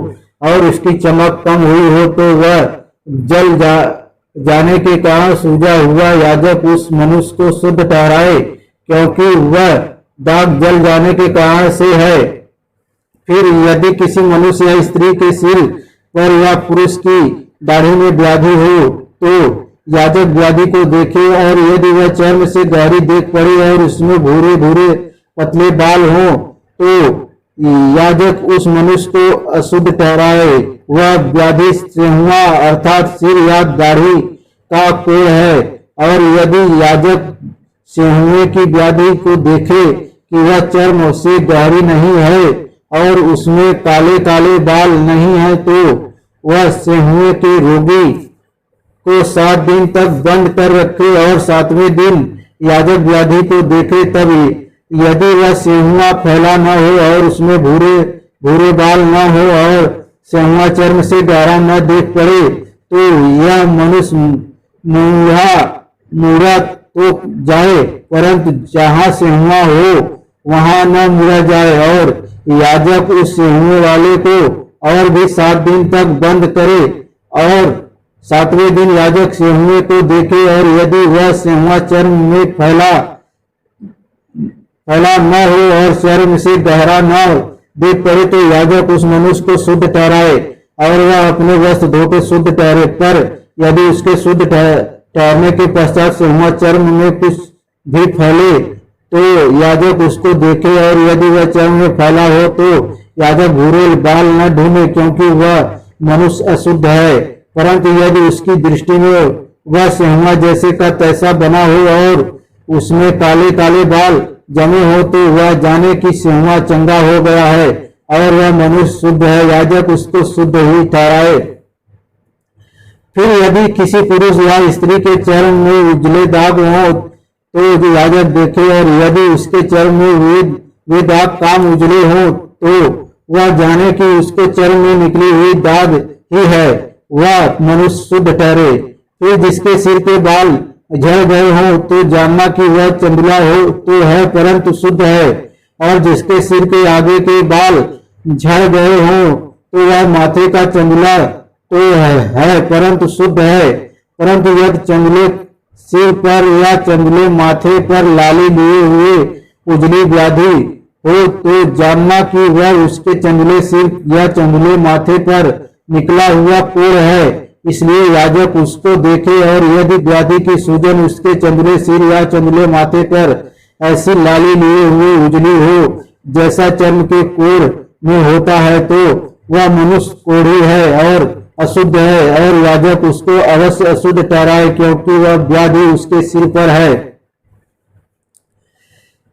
और उसकी चमक कम हुई हो, तो वह जाने के कारण सूजा हुआ याजक उस मनुष्य को शुद्ध ठहराए, क्योंकि वह दाग जल जाने के कारण से है। फिर यदि किसी मनुष्य या स्त्री के सिर पर या पुरुष की दाढ़ी में व्याधि हो, तो याजक व्याधि को देखे, और यदि वह चर्म से गहरी देख पड़े और उसमें भूरे भूरे पतले बाल हो, तो याजक उस मनुष्य को अशुद्ध ठहराए। वह व्याधि सेंहुआ अर्थात सिर या दाढ़ी का कोढ़ है, और यदि याजक सेंहुए की व्याधि को देखे कि वह चर्म से गहरी नहीं है और उसमें काले काले बाल नहीं है, तो वह सेंहुए के रोगी को 7 दिन तक बंद कर रखे, और 7वें दिन याजक व्याधि को देखे। तब यदि वह सेंहुआ फैला न हो और उसमें भूरे भूरे बाल न हो और सेंहुआ चर्म से गहरा न देख पड़े, तो यह मनुष्य मुड़ा तो जाए, परंतु जहां सेंहुआ हो वहां न मुड़ा जाए, और याजक उस सेंहुए वाले को और भी 7 दिन तक बंद करे, और 7वें दिन याजक सेंहुए को देखे, और यदि वह सेंहुआ चर्म में फैला न हो और चर्म से गहरा न देख पड़े, तो याजक उस मनुष्य को शुद्ध ठहराए और वह अपने वस्त्र धोकर शुद्ध ठहरे। पर यदि उसके शुद्ध ठहरने के पश्चात सेंहुआ चर्म में कुछ भी फैले, तो याजक उसको देखे, और यदि वह चर्म में फैला हो, तो याजक भूरे बाल न ढूंढे, क्योंकि वह मनुष्य अशुद्ध है। परंतु यदि उसकी दृष्टि में वह सेंहुआ जैसे का तैसा बना हो और उसमें काले काले बाल जमे हो, तो वह जाने की सेंहुआ चंगा हो गया है और वह मनुष्य शुद्ध है, याजक उसको शुद्ध ही ठहराए। फिर यदि किसी पुरुष या स्त्री के चर्म में उजले दाग हो, तो याजक देखे, और यदि उसके चर्म में वे दाग काम उजले हो, तो वह जाने कि उसके चर्म में निकली हुई दाग ही है, वह मनुष्य शुद्ध ठहरे। फिर जिसके सिर के बाल झड़ गए हो, तो जानना कि वह चंदुला हो तो है, परंतु शुद्ध है, और जिसके सिर के आगे के बाल झड़ गए हो, तो वह माथे का चंदुला तो है परंतु शुद्ध है। परंतु यदि चंदुले सिर पर या चंदुले माथे पर लाली लिए हुए उजली व्याधि हो, तो जानना कि वह उसके चंदुले सिर या चंदुले माथे पर निकला हुआ कोढ़ है, इसलिए याजक उसको देखे, और यदि व्याधि की सूजन उसके चंदुले सिर या चंदुले माथे पर ऐसी लाली लिए हुए उजली हो जैसा चर्म के कोढ़ में होता है, तो वह मनुष्य कोढ़ी है और अशुद्ध है, और याजक उसको अवश्य अशुद्ध ठहराए, क्योंकि वह व्याधि उसके सिर पर है।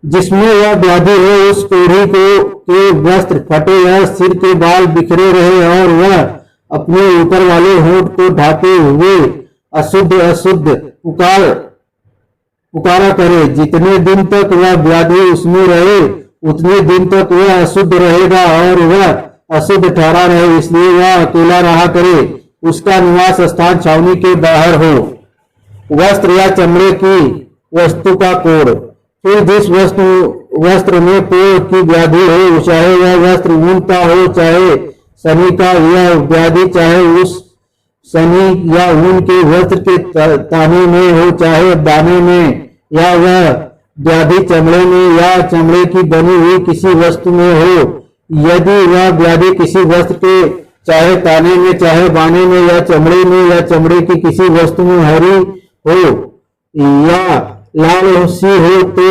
जिसमें वह व्याधि हो, उस कोढ़ी के वस्त्र फटे या सिर के बाल बिखरे रहे, और वह अपने ऊपर वाले होंठ को ढाके हुए अशुद्ध अशुद्ध पुकारा करे। जितने दिन तक वह व्याधि उसमें रहे, उतने दिन तक वह अशुद्ध रहेगा और वह अशुद्ध ठहरा रहे, इसलिए वह अकेला रहा करे। उसका निवास स्थान छावनी के बाहर हो। वस्त्र या चमड़े की वस्तु का कोढ़। फिर जिस वस्त्र में कोढ़ की व्याधि हो, चाहे वह वस्त्र ऊन का हो चाहे सनी का, यह व्याधि चाहे उस सनी या ऊन के वस्त्र के ताने में हो चाहे दाने में, या वह व्याधि चमड़े में या चमड़े की बनी हुई किसी वस्तु में हो। यदि वह व्याधि किसी वस्त्र के चाहे ताने में चाहे बाने में या चमड़े में या चमड़े की किसी वस्तु में हरी हो या लाल सी हो, तो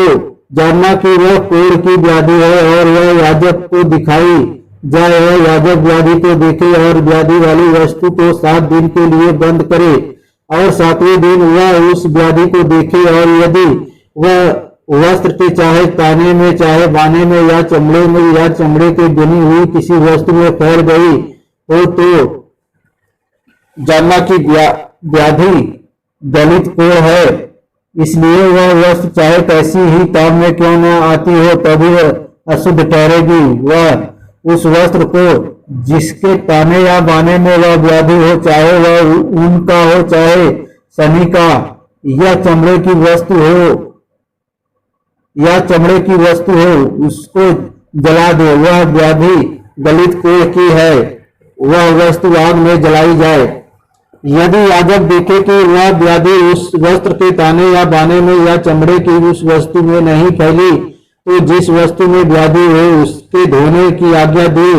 जानना कि वह कोढ़ की व्याधि है और वह याजक को दिखाई जाए। वह याजक व्याधि को देखे और व्याधि वाली वस्तु को 7 दिन के लिए बंद करे, और 7वें दिन वह उस व्याधि को देखे, और यदि वह वस्त्र के चाहे ताने में चाहे बाने में या चमड़े में या चमड़े के बनी हुई किसी वस्तु में फैल गई हो, तो जानना कि व्याधि दलित कोढ़ है, इसलिए वह वस्त्र चाहे कैसी ही काम में क्यों न आती हो, तभी वह अशुद्ध ठहरेगी। वह उस वस्त्र को जिसके ताने या बाने में वह व्याधि हो, चाहे वह ऊन का हो चाहे सनी का, या चमड़े की वस्तु हो या चमड़े की वस्तु हो उसको जला दे। वह व्याधि गलित कोढ़ की है, वह वस्तु आग में जलाई जाए। यदि याजक देखे कि वह व्याधि उस वस्त्र के ताने या बाने में या चमड़े की उस वस्तु में नहीं फैली, तो जिस वस्तु में व्याधि हो उसके धोने की आज्ञा दे।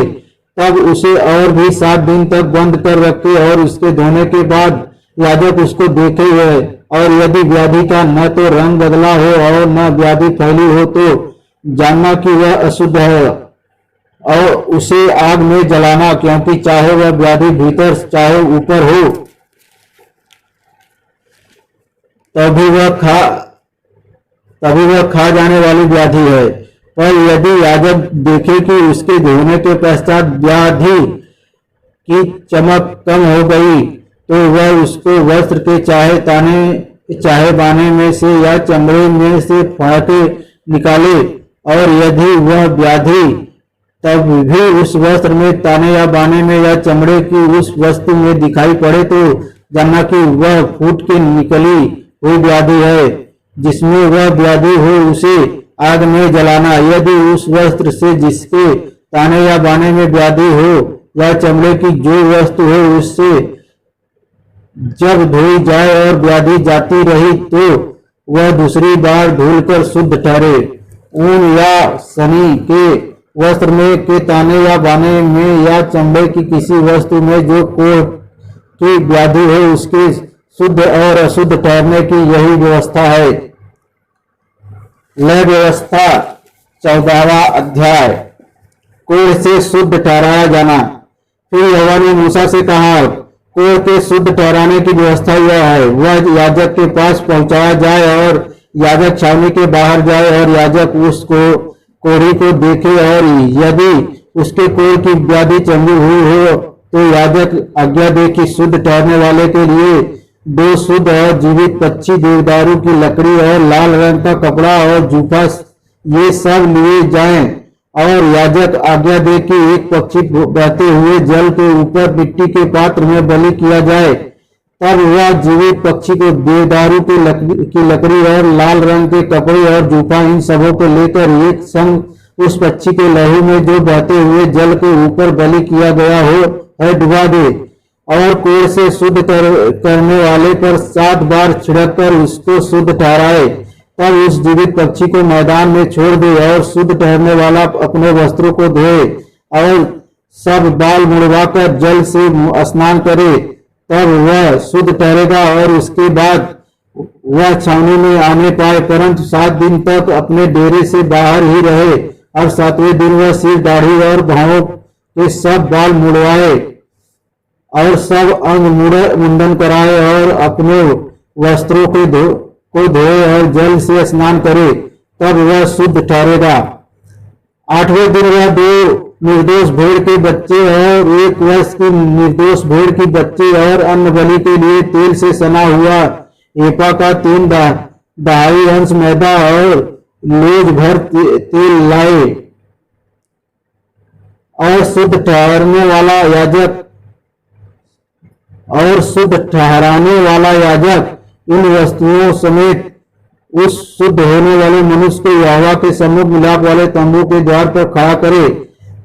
तब उसे और भी 7 दिन तक बंद कर रखे और उसके धोने के बाद याजक उसको देखे हुए, और यदि व्याधि का न तो रंग बदला हो और न व्याधि फैली हो तो जानना कि वह अशुद्ध है और उसे आग में जलाना, क्योंकि चाहे वह व्याधि भीतर चाहे ऊपर हो तभी वह खा जाने वाली व्याधि है। पर यदि याजक देखे कि उसके धोने के पश्चात व्याधि की चमक कम हो गई, तो वह उसको वस्त्र के चाहे ताने चाहे बाने में से या चमड़े में से फाड़ के निकाले, और यदि वह व्याधि तब भी उस वस्त्र में ताने या बाने में या चमड़े की उस वस्तु में दिखाई पड़े, तो जानना कि वह फूट के निकली हुई व्याधि है। जिसमें वह व्याधि हो उसे आग में जलाना। यदि उस वस्त्र से जिसके ताने या बाने में व्याधि हो या चमड़े की जो वस्तु हो उससे जब धोई जाए और व्याधि जाती रही, तो वह दूसरी बार धुलकर शुद्ध ठहरे। ऊन या सनी के वस्त्र में के ताने या बाने में या चमड़े की किसी वस्तु में जो कोढ़ की व्याधि हो उसके शुद्ध और अशुद्ध ठहरने की यही व्यवस्था है। लय व्यवस्था 14वां अध्याय। कोढ़ से शुद्ध ठहराया जाना। फिर यहोवा ने मूसा से कहा, कोढ़ के शुद्ध ठहराने की व्यवस्था यह है, वह याजक के पास पहुंचाया जाए और याजक छावनी के बाहर जाए और याजक उसको कोढ़ी को देखे, और यदि उसके कोढ़ की व्याधि चंगी हुई हो तो याजक आज्ञा दे कि शुद्ध ठहरने वाले के लिए 2 शुद्ध और जीवित पक्षी, देवदारू की लकड़ी और लाल रंग का कपड़ा और जूफा ये सब लिए जाएं, और याजक आज्ञा दे कि एक पक्षी बहते हुए जल के ऊपर मिट्टी के पात्र में बलि किया जाए। तब वह जीवित पक्षी को देवदारू की लकड़ी और लाल रंग के कपड़े और जूफा इन सबों को लेकर एक संग उस पक्षी के लहू में जो बहते हुए जल के ऊपर बलि किया गया हो है डुबा दे, और कोढ़ से शुद्ध करने वाले पर 7 बार छिड़क कर उसको शुद्ध ठहराए। तब उस जीवित पक्षी को मैदान में छोड़ दे, और शुद्ध ठहरने वाला अपने वस्त्रों को धोए और सब बाल मुड़वाकर जल से स्नान करे, तब वह शुद्ध ठहरेगा और उसके बाद वह छावनी में आने पाए, परंतु 7 दिन तक अपने डेरे से बाहर ही रहे। और 7वें दिन वह सिर, दाढ़ी और भौहों के सब बाल मुड़वाए और सब अंग मुंडन कराए और अपने वस्त्रों को धोए और जल से स्नान करे, तब वह शुद्ध ठहरेगा। 8वें दिन वह 2 निर्दोष भेड़ के बच्चे और 1 वर्ष की निर्दोष भेड़ की बच्चे और अन्न बलि के लिए तेल से सना हुआ एपा का 3 दहाई अंश मैदा और लोज भर तेल लाए। और शुद्ध ठहराने वाला याजक इन वस्तुओं समेत उस शुद्ध होने वाले मनुष्य को यहोवा के सम्मुख मिलाप वाले तंबू के द्वार पर खड़ा करे।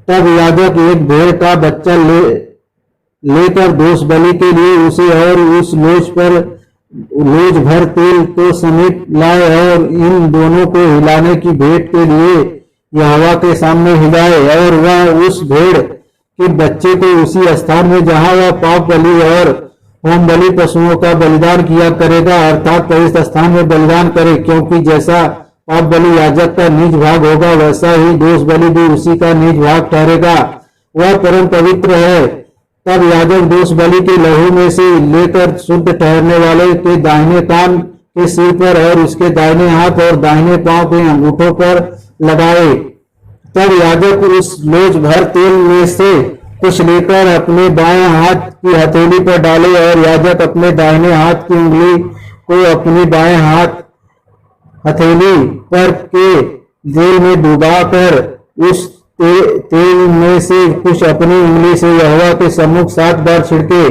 तब याजक एक भेड़ का बच्चा लेकर दोष बलि के लिए उसे और उस लोज भर तेल को समेत लाए और इन दोनों को हिलाने की भेंट के लिए यहोवा के सामने हिलाए, और वह उस भेड़ के बच्चे को उसी स्थान में जहां वह पाप बलि और होम बलि पशुओं का बलिदान किया करेगा अर्थात पवित्र स्थान में बलिदान करे, क्योंकि जैसा पाप बलि याजक का निज भाग होगा वैसा ही दोष बलि भी उसी का निज भाग ठहरेगा, वह परम पवित्र है। तब याजक दोष बलि के लहू में से लेकर शुद्ध ठहरने वाले के दाहिने कान के सिर पर और उसके दाहिने हाथ और दाहिने पांव के अंगूठों पर लगाए। तब याजक उस लोज भर तेल में से कुछ लेकर अपने बाएं हाथ की हथेली पर डाले, और याजक अपने दाहिने हाथ की उंगली को अपनी बाएं हाथ हथेली पर के तेल में डुबाकर उस तेल में से कुछ अपनी उंगली से यहोवा के सम्मुख 7 बार छिड़के,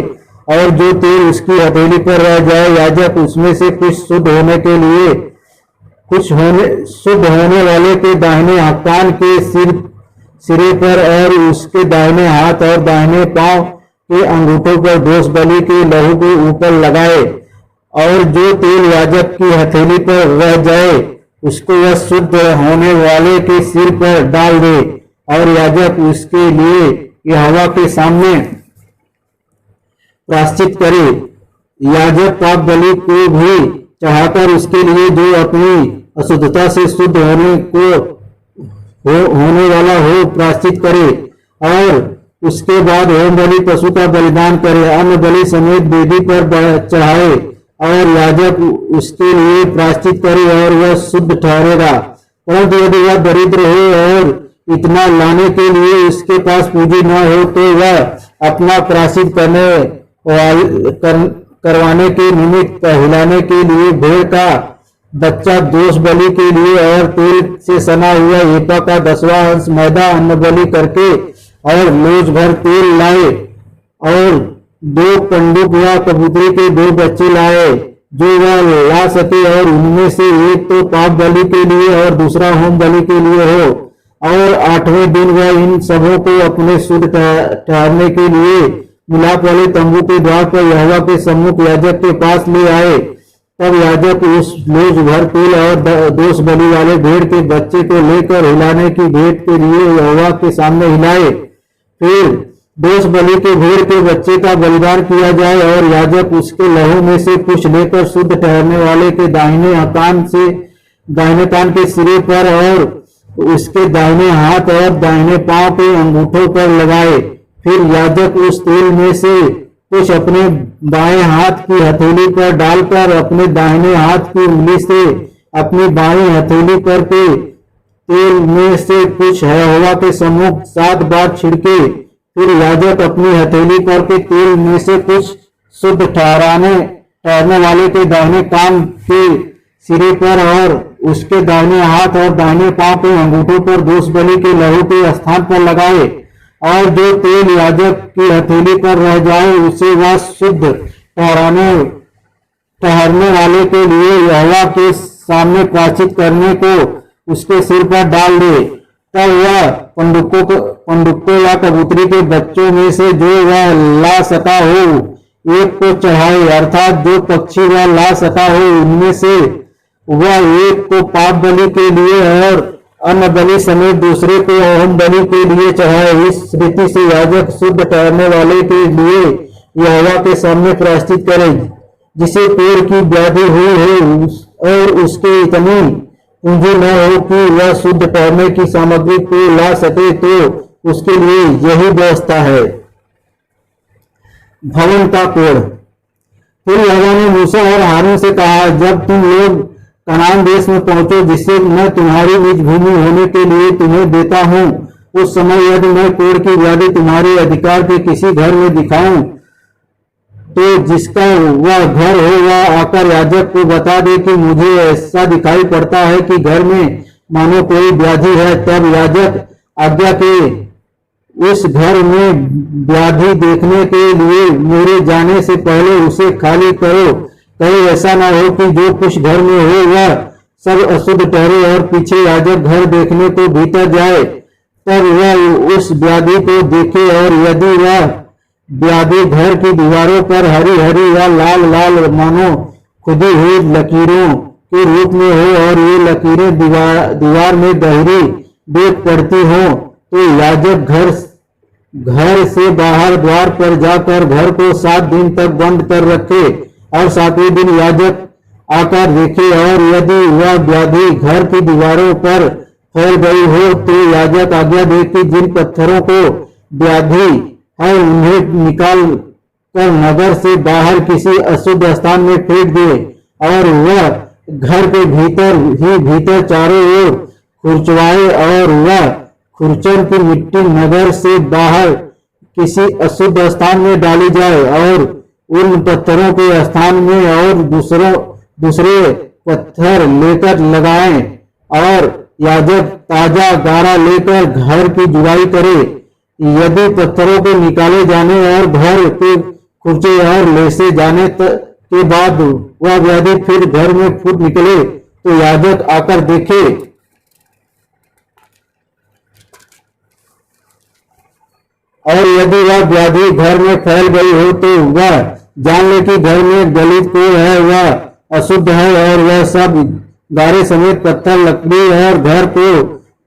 और जो तेल उसकी हथेली पर रह जाए याजक उसमें से कुछ शुद्ध होने के लिए शुद्ध होने वाले के दाहिने कान के सिरे पर और उसके दाहिने हाथ और दाहिने पांव के अंगूठों पर दोष बलि के लहू के ऊपर लगाए, और जो तेल याजक की हथेली पर रह जाए उसको वह शुद्ध होने वाले के सिर पर डाल दे, और याजक उसके लिए यहोवा के सामने प्रायश्चित करे। याजक पाप बलि को भी चढ़ाकर उसके लिए जो अपनी अशुद्धता से शुद्ध होने वाला हो प्रायश्चित करे, और उसके बाद होम बलि पशु का बलिदान करे, अन्न बलि समेत वेदी पर चढ़ाए, और याजक उसके लिए प्रायश्चित करे और वह शुद्ध ठहरेगा। परंतु यदि वह दरिद्र हो और इतना लाने के लिए उसके पास पूंजी न हो, तो वह अपना प्रायश्चित करवाने के निमित्त हिलाने के लिए भेड़ का बच्चा दोष बलि के लिए और तेल से सना हुआ एपा का 10वां अंश मैदा अन्न बलि करके और लोज भर तेल लाए, और 2 पंडुक या कबूतरी के 2 बच्चे लाए जो वह ला सके, और उनमें से एक तो पाप बलि के लिए और दूसरा होम बलि के लिए हो। और 8वें दिन वह इन सबों को अपने शुद्ध ठहरने के लिए मिलाप वाले तंबू के द्वार पर यहोवा के सम्मुख याजक के पास ले आए। तब याजक उस लोज भर तेल और दोष बलि वाले भेड़ के बच्चे को लेकर हिलाने की भेंट के लिए यहोवा के सामने हिलाए। फिर दोष बलि के भेड़ के बच्चे का बलिदान किया जाए, और याजक उसके लहू में से कुछ लेकर शुद्ध ठहरने वाले के दाहिने कान के सिरे पर और उसके दाहिने हाथ और दाहिने पांव के अंगूठों पर लगाए। फिर याजक उस तेल में से कुछ अपने बाएं हाथ की हथेली पर डालकर अपने दाहिने हाथ की उंगली से अपनी बाईं हथेली पर के तेल में से कुछ यहोवा के सम्मुख 7 बार छिड़के। फिर याजक अपनी हथेली पर के तेल में से कुछ शुद्ध ठहरने वाले के दाहिने कान के सिरे पर और उसके दाहिने हाथ और दाहिने पांव के अंगूठों पर दोष बलि के लहू के स्थान पर लगाए, और जो तेल याजक की हथेली पर रह जाए उसे वह शुद्ध ठहरने वाले के लिए यहोवा के सामने प्रायश्चित करने को उसके सिर पर डाल दे। तब वह पंडुक्कों या कबूतरी के बच्चों में से जो वह ला सका हो एक को चढ़ाए, अर्थात जो पक्षी वह ला सका हो उनमें से वह एक को पाप बलि के लिए और अन्न बलि समेत दूसरे को होम बलि के लिए चढ़ाए। इस रीति से याजक शुद्ध ठहरने वाले के लिए यहोवा के सामने प्रायश्चित करे। जिसे पेड़ की व्याधि हुई हो और उसके इतनी पूंजी न हो कि वह शुद्ध ठहरने की सामग्री को ला सके, तो उसके लिए यही व्यवस्था है। भवन का कोड। फिर यहोवा ने मूसा और हारून से कहा, जब तुम लोग कनान देश में पहुंचो जिससे मैं तुम्हारी निज भूमि होने के लिए तुम्हें देता हूं, उस समय यदि मैं कोढ़ की व्याधि तुम्हारे अधिकार के किसी घर में दिखाऊं, तो जिसका वह घर हो वह आकर याजक को बता दे कि मुझे ऐसा दिखाई पड़ता है कि घर में मानो कोई व्याधि है। तब याजक आज्ञा के उस घर में व्याधि देखने के लिए मेरे जाने से पहले उसे खाली करो। कहीं ऐसा ना हो कि जो कुछ घर में हो वह सब अशुद्ध ठहरे और पीछे याजक घर देखने को भीतर जाए, तब वह उस व्याधि को देखे, और यदि वह व्याधि घर की दीवारों पर हरी हरी या लाल लाल मानो खुदी हुई लकीरों के रूप में हो और ये लकीरें दीवार में गहरी देख पड़ती हो, तो याजक घर से बाहर द्वार पर जाकर घर को 7 दिन तक बंद कर रखे, और 7वें दिन याजक आकर देखे, और यदि वह व्याधि घर की दीवारों पर फैल गई हो, तो याजक आज्ञा दे कि जिन पत्थरों को व्याधि है उन्हें निकाल कर नगर से बाहर किसी अशुद्ध स्थान में फेंक दे, और वह घर के भीतर चारों ओर खुरचवाए, और वह खुरचन की मिट्टी नगर से बाहर किसी अशुद्ध स्थान में डाली जाए, और उन पत्थरों के स्थान में और दूसरे पत्थर लेकर लगाएं, और याजक ताजा गारा लेकर घर की जुड़ाई करे। यदि पत्थरों के निकाले जाने और घर के खुर्चे और लेसे जाने के बाद वह व्याधि फिर घर में फूट निकले, तो याजक आकर देखे और यदि वह व्याधि घर में फैल गई हो तो वह जान ले कि घर में गलित कोई है, वह अशुद्ध है, और वह सब गारे समेत पत्थर, लकड़ी और घर को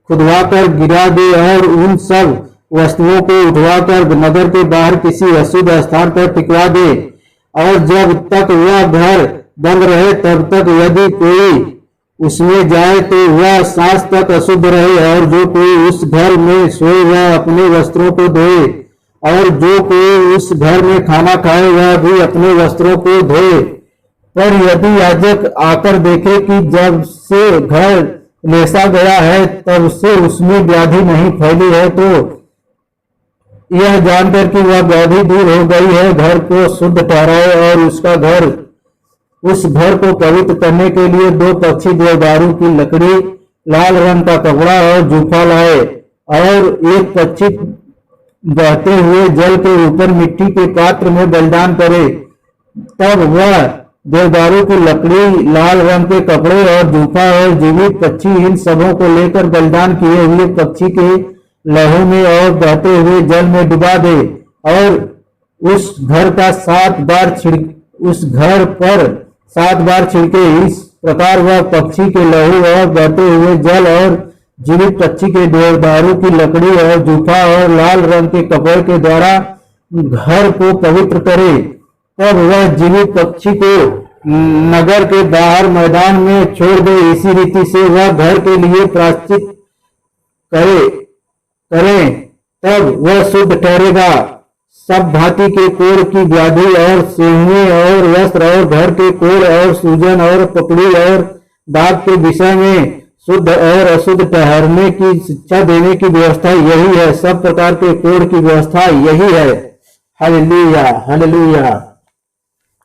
खुदवाकर गिरा दे और उन सब वस्तुओं को उठवाकर नगर के बाहर किसी अशुद्ध स्थान पर टिकवा दे। और जब तक वह घर बंद रहे तब तक यदि कोई उसमें जाए तो वह सांस तक अशुद्ध रहे। और जो कोई उस घर में सोए वह अपने वस्त्रों को धोए, और जो कोई उस घर में खाना खाए वह भी अपने वस्त्रों को धोए। पर यदि याजक आकर देखे कि जब से घर लेसा गया है तब से उसमें व्याधि नहीं फैली है, तो यह जानकर कि वह व्याधि दूर हो गई है, घर को शुद्ध ठहराए और उस घर को पवित्र करने के लिए 2 पक्षी देवदारू की लकड़ी, लाल रंग का कपड़ा और जूफा लाए, और एक पक्षी बहते हुए जल के ऊपर मिट्टी के पात्र में बलिदान करे। तब वह देवदारू की लकड़ी, लाल रंग के कपड़े और जूफा और जीवित पक्षी, इन सबों को लेकर बलिदान किए हुए पक्षी के लहू में और बहते हुए जल में डुबा दे, और उस घर पर 7 बार छिड़के। इस प्रकार वह पक्षी के लहू और बहते हुए जल और जीवित पक्षी के देवदारू की लकड़ी और जूफा और लाल रंग के कपड़े के द्वारा घर को पवित्र करे। तब वह जीवित पक्षी को नगर के बाहर मैदान में छोड़ दे। इसी रीति से वह घर के लिए प्रायश्चित करें, तब वह शुद्ध ठहरेगा। सब भांति के कोढ़ की व्याधि और सेंहुए और वस्त्र और घर के कोढ़ और सूजन और पकड़ी और दाग के विषय में शुद्ध और अशुद्ध ठहरने की शिक्षा देने की व्यवस्था यही है। सब प्रकार के कोढ़ की व्यवस्था यही है। Hallelujah, hallelujah.